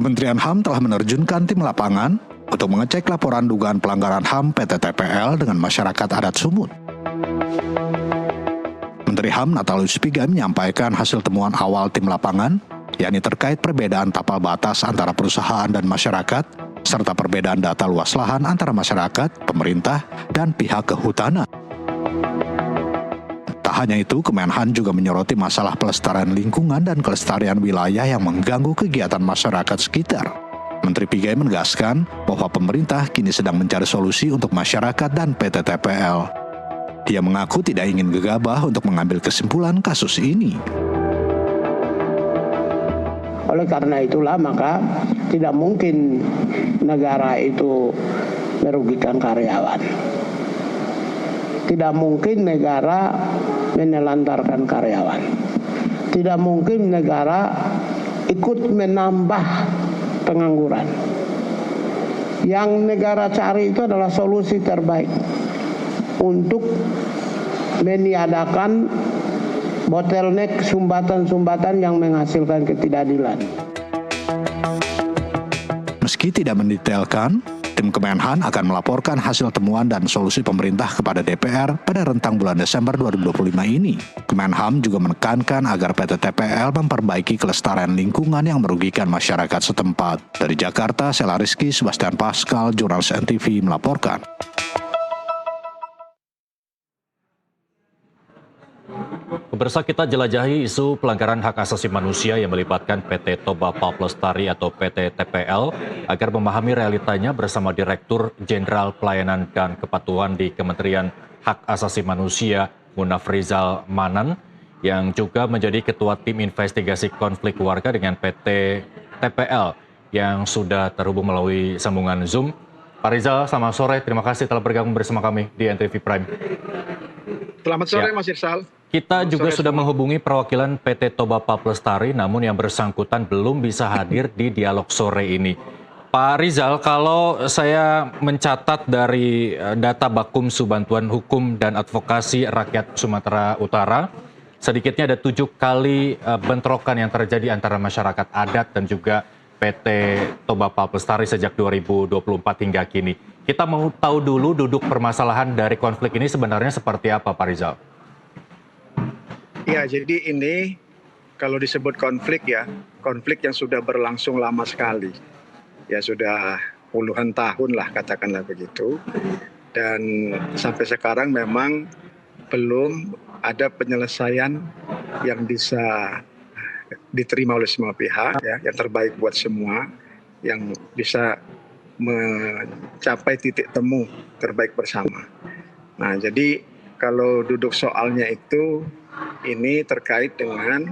Kementerian HAM telah menerjunkan tim lapangan untuk mengecek laporan dugaan pelanggaran HAM PT TPL dengan masyarakat adat Sumut. Menteri HAM Natalius Pigai menyampaikan hasil temuan awal tim lapangan, yakni terkait perbedaan tapal batas antara perusahaan dan masyarakat, serta perbedaan data luas lahan antara masyarakat, pemerintah, dan pihak kehutanan. Tak hanya itu, Kemenhan juga menyoroti masalah pelestarian lingkungan dan kelestarian wilayah yang mengganggu kegiatan masyarakat sekitar. Menteri Pigai menegaskan bahwa pemerintah kini sedang mencari solusi untuk masyarakat dan PT TPL. Dia mengaku tidak ingin gegabah untuk mengambil kesimpulan kasus ini. Oleh karena itulah maka tidak mungkin negara itu merugikan karyawan. Tidak mungkin negara menelantarkan karyawan. Tidak mungkin negara ikut menambah pengangguran. Yang negara cari itu adalah solusi terbaik untuk meniadakan bottleneck sumbatan-sumbatan yang menghasilkan ketidakadilan. Meski tidak mendetailkan, tim Kemenhan akan melaporkan hasil temuan dan solusi pemerintah kepada DPR pada rentang bulan Desember 2025 ini. Kemenhan juga menekankan agar PT TPL memperbaiki kelestarian lingkungan yang merugikan masyarakat setempat. Dari Jakarta, Sela Rizky, Sebastian Pascal, Jurnalis NTV melaporkan. Pemirsa, kita jelajahi isu pelanggaran hak asasi manusia yang melibatkan PT Toba Pulp Lestari atau PT TPL agar memahami realitanya bersama Direktur Jenderal Pelayanan dan Kepatuhan di Kementerian Hak Asasi Manusia Munaf Rizal Manan yang juga menjadi Ketua Tim Investigasi Konflik Warga dengan PT TPL yang sudah terhubung melalui sambungan Zoom. Pak Rizal, selamat sore. Terima kasih telah bergabung bersama kami di NTV Prime. Selamat sore, Mas Irsal. Kita juga sudah menghubungi perwakilan PT Toba Pulp Lestari, namun yang bersangkutan belum bisa hadir di dialog sore ini. Pak Rizal, kalau saya mencatat dari data Bakumsu Bantuan Hukum dan Advokasi Rakyat Sumatera Utara, sedikitnya ada 7 kali bentrokan yang terjadi antara masyarakat adat dan juga PT Toba Pulp Lestari sejak 2024 hingga kini. Kita mau tahu dulu duduk permasalahan dari konflik ini sebenarnya seperti apa, Pak Rizal? Ya, jadi ini kalau disebut konflik ya, konflik yang sudah berlangsung lama sekali. Ya sudah puluhan tahun lah katakanlah begitu. Dan sampai sekarang memang belum ada penyelesaian yang bisa diterima oleh semua pihak, ya, yang terbaik buat semua, yang bisa mencapai titik temu terbaik bersama. Nah, jadi kalau duduk soalnya itu, ini terkait dengan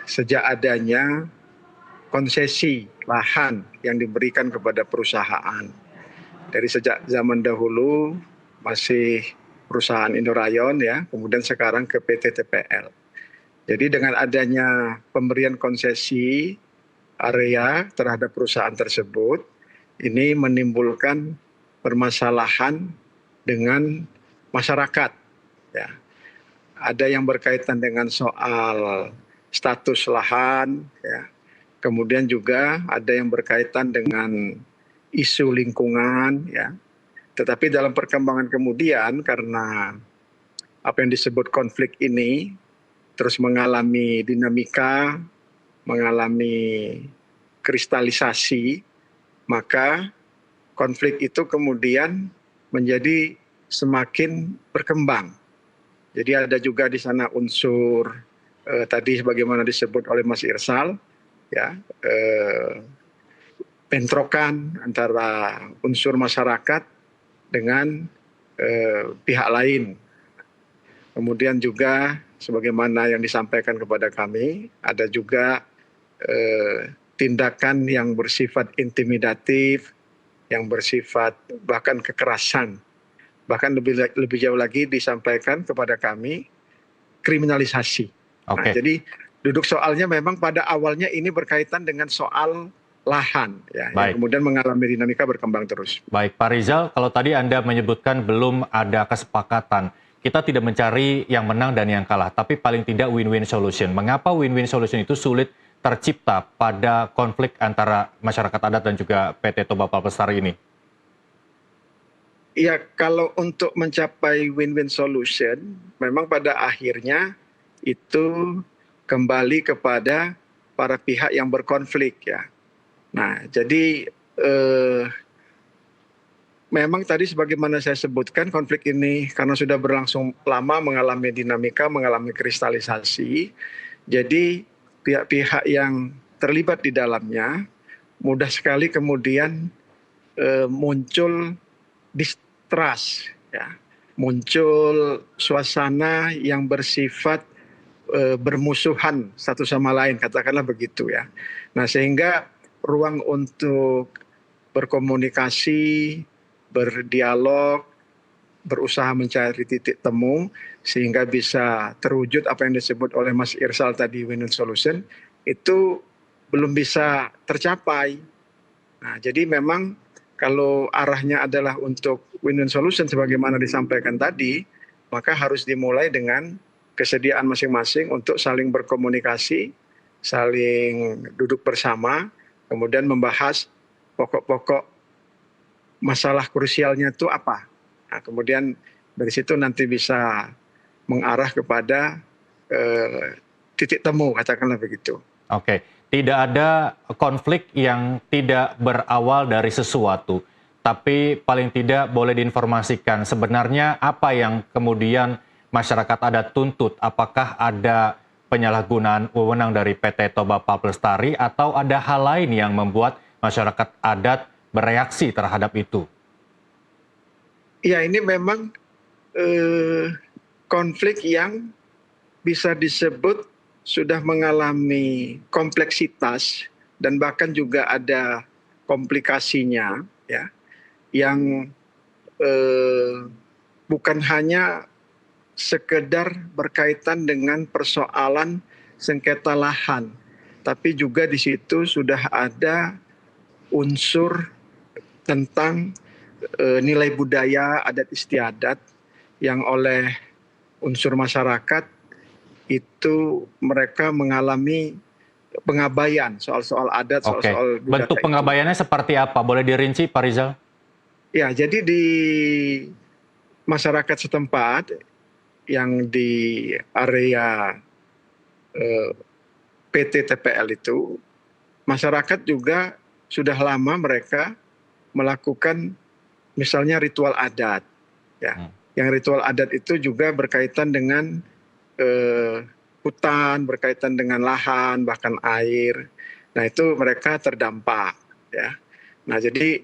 sejak adanya konsesi lahan yang diberikan kepada perusahaan. Dari sejak zaman dahulu masih perusahaan Indorayon ya, kemudian sekarang ke PT TPL. Jadi dengan adanya pemberian konsesi area terhadap perusahaan tersebut, ini menimbulkan permasalahan dengan masyarakat. Ya. Ada yang berkaitan dengan soal status lahan, ya. Kemudian juga ada yang berkaitan dengan isu lingkungan, ya. Tetapi dalam perkembangan kemudian karena apa yang disebut konflik ini terus mengalami dinamika, mengalami kristalisasi, maka konflik itu kemudian menjadi semakin berkembang. Jadi ada juga di sana unsur tadi sebagaimana disebut oleh Mas Irsal, ya, bentrokan antara unsur masyarakat dengan pihak lain. Kemudian juga sebagaimana yang disampaikan kepada kami, ada juga tindakan yang bersifat intimidatif, yang bersifat bahkan kekerasan. Bahkan lebih jauh lagi disampaikan kepada kami kriminalisasi. Nah, jadi duduk soalnya memang pada awalnya ini berkaitan dengan soal lahan, ya, yang kemudian mengalami dinamika berkembang terus. Baik, Pak Rizal, kalau tadi Anda menyebutkan belum ada kesepakatan, kita tidak mencari yang menang dan yang kalah, tapi paling tidak win-win solution. Mengapa win-win solution itu sulit tercipta pada konflik antara masyarakat adat dan juga PT Toba Palpestari ini? Ya, kalau untuk mencapai win-win solution, memang pada akhirnya itu kembali kepada para pihak yang berkonflik ya. Nah, jadi memang tadi sebagaimana saya sebutkan, konflik ini karena sudah berlangsung lama, mengalami dinamika, mengalami kristalisasi. Jadi pihak-pihak yang terlibat di dalamnya mudah sekali kemudian muncul distrust, ya, muncul suasana yang bersifat bermusuhan satu sama lain, katakanlah begitu ya. Nah, sehingga ruang untuk berkomunikasi, berdialog, berusaha mencari titik temu sehingga bisa terwujud apa yang disebut oleh Mas Irsal tadi win-win solution, itu belum bisa tercapai. Nah, jadi memang kalau arahnya adalah untuk win-win solution sebagaimana disampaikan tadi, maka harus dimulai dengan kesediaan masing-masing untuk saling berkomunikasi, saling duduk bersama, kemudian membahas pokok-pokok masalah krusialnya itu apa. Nah, kemudian dari situ nanti bisa mengarah kepada titik temu, katakanlah begitu. Oke, tidak ada konflik yang tidak berawal dari sesuatu, tapi paling tidak boleh diinformasikan sebenarnya apa yang kemudian masyarakat adat tuntut. Apakah ada penyalahgunaan wewenang dari PT Toba Palpestari atau ada hal lain yang membuat masyarakat adat bereaksi terhadap itu? Ya, ini memang konflik yang bisa disebut sudah mengalami kompleksitas dan bahkan juga ada komplikasinya, ya, yang bukan hanya sekedar berkaitan dengan persoalan sengketa lahan, tapi juga di situ sudah ada unsur tentang nilai budaya adat istiadat yang oleh unsur masyarakat itu mereka mengalami pengabaian soal-soal adat, soal-soal budaya. Bentuk pengabaiannya seperti apa? Boleh dirinci, Pak Rizal? Ya, jadi di masyarakat setempat yang di area PT TPL itu, masyarakat juga sudah lama mereka melakukan misalnya ritual adat, ya. Yang ritual adat itu juga berkaitan dengan hutan, berkaitan dengan lahan, bahkan air. Nah, itu mereka terdampak, ya. Nah, jadi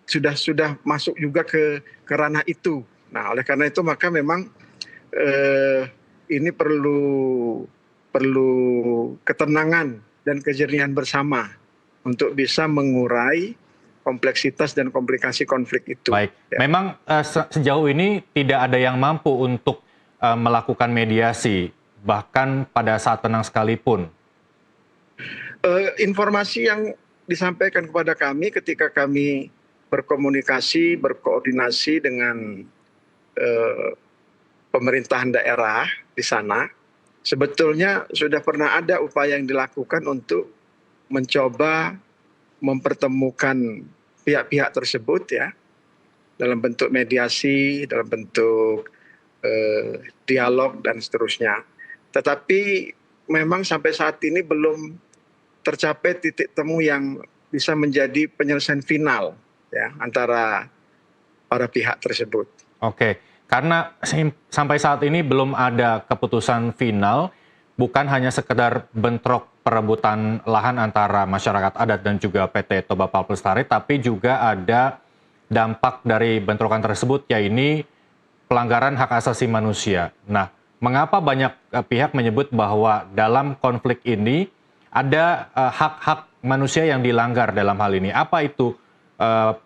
sudah masuk juga ke ranah itu. Nah, oleh karena itu maka memang ini perlu ketenangan dan kejernihan bersama untuk bisa mengurai kompleksitas dan komplikasi konflik itu. Baik, ya. Memang sejauh ini tidak ada yang mampu untuk melakukan mediasi, bahkan pada saat tenang sekalipun. Informasi yang disampaikan kepada kami ketika kami berkomunikasi, berkoordinasi dengan pemerintahan daerah di sana, sebetulnya sudah pernah ada upaya yang dilakukan untuk mencoba mempertemukan pihak-pihak tersebut, ya, dalam bentuk mediasi, dalam bentuk dialog dan seterusnya. Tetapi memang sampai saat ini belum tercapai titik temu yang bisa menjadi penyelesaian final, ya, antara para pihak tersebut. Oke, karena sampai saat ini belum ada keputusan final, bukan hanya sekedar bentrok perebutan lahan antara masyarakat adat dan juga PT Toba Palpestari, tapi juga ada dampak dari bentrokan tersebut, yaitu pelanggaran hak asasi manusia. Nah, mengapa banyak pihak menyebut bahwa dalam konflik ini ada hak-hak manusia yang dilanggar dalam hal ini? Apa itu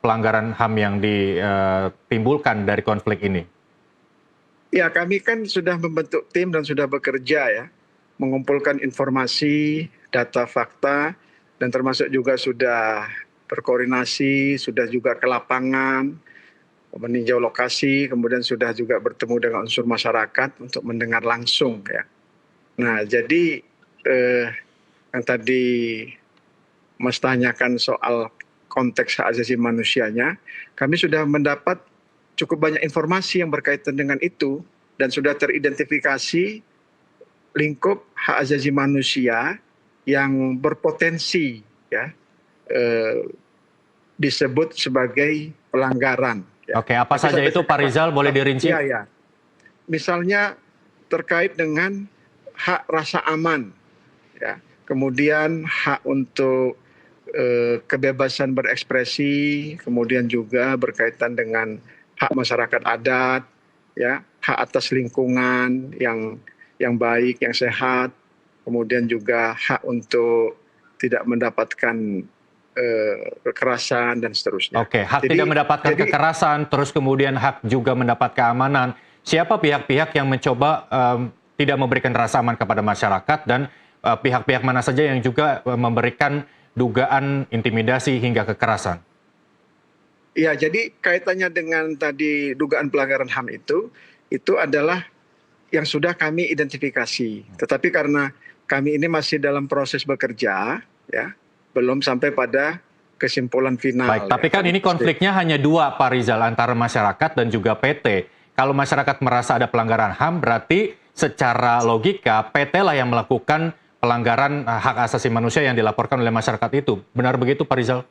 pelanggaran HAM yang ditimbulkan dari konflik ini? Ya, kami kan sudah membentuk tim dan sudah bekerja, ya, mengumpulkan informasi, data, fakta, dan termasuk juga sudah berkoordinasi, sudah juga ke lapangan, meninjau lokasi, kemudian sudah juga bertemu dengan unsur masyarakat untuk mendengar langsung, ya. Nah, jadi yang tadi Mas tanyakan soal konteks hak asasi manusianya, kami sudah mendapat cukup banyak informasi yang berkaitan dengan itu dan sudah teridentifikasi lingkup hak asasi manusia yang berpotensi ya disebut sebagai pelanggaran. Ya. Oke, apa saja itu Pak Rizal, boleh dirinci? Iya, ya. Misalnya terkait dengan hak rasa aman, ya. Kemudian hak untuk kebebasan berekspresi, kemudian juga berkaitan dengan hak masyarakat adat, ya, hak atas lingkungan yang baik, yang sehat, kemudian juga hak untuk tidak mendapatkan kekerasan dan seterusnya. Oke, hak tidak mendapatkan kekerasan, terus kemudian hak juga mendapat keamanan. Siapa pihak-pihak yang mencoba tidak memberikan rasa aman kepada masyarakat dan pihak-pihak mana saja yang juga memberikan dugaan intimidasi hingga kekerasan? Iya, jadi kaitannya dengan tadi dugaan pelanggaran HAM itu adalah yang sudah kami identifikasi. Tetapi karena kami ini masih dalam proses bekerja, ya, belum sampai pada kesimpulan final. Baik, tapi kan ini konfliknya hanya dua, Pak Rizal, antara masyarakat dan juga PT. Kalau masyarakat merasa ada pelanggaran HAM, berarti secara logika PT lah yang melakukan pelanggaran hak asasi manusia yang dilaporkan oleh masyarakat itu. Benar begitu, Pak Rizal?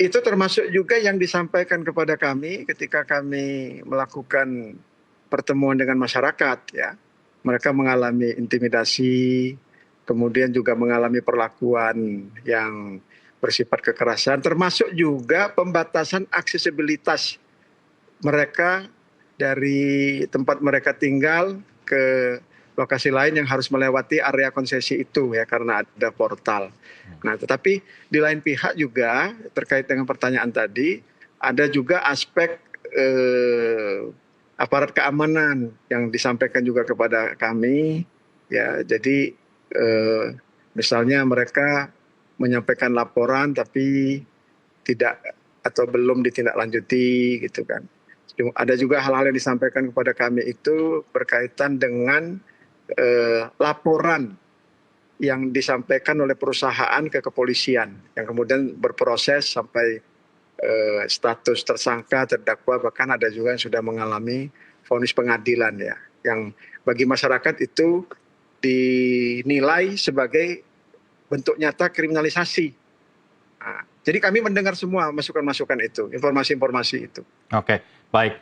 Itu termasuk juga yang disampaikan kepada kami ketika kami melakukan pertemuan dengan masyarakat. Ya, mereka mengalami intimidasi, kemudian juga mengalami perlakuan yang bersifat kekerasan, termasuk juga pembatasan aksesibilitas mereka dari tempat mereka tinggal ke lokasi lain yang harus melewati area konsesi itu ya karena ada portal. Nah, tetapi di lain pihak juga terkait dengan pertanyaan tadi ada juga aspek aparat keamanan yang disampaikan juga kepada kami ya. Jadi misalnya mereka menyampaikan laporan tapi tidak atau belum ditindaklanjuti gitu kan. Ada juga hal-hal yang disampaikan kepada kami itu berkaitan dengan laporan yang disampaikan oleh perusahaan ke kepolisian yang kemudian berproses sampai status tersangka, terdakwa, bahkan ada juga yang sudah mengalami vonis pengadilan ya, yang bagi masyarakat itu dinilai sebagai bentuk nyata kriminalisasi. Nah, jadi kami mendengar semua masukan-masukan itu, informasi-informasi itu. Oke, baik.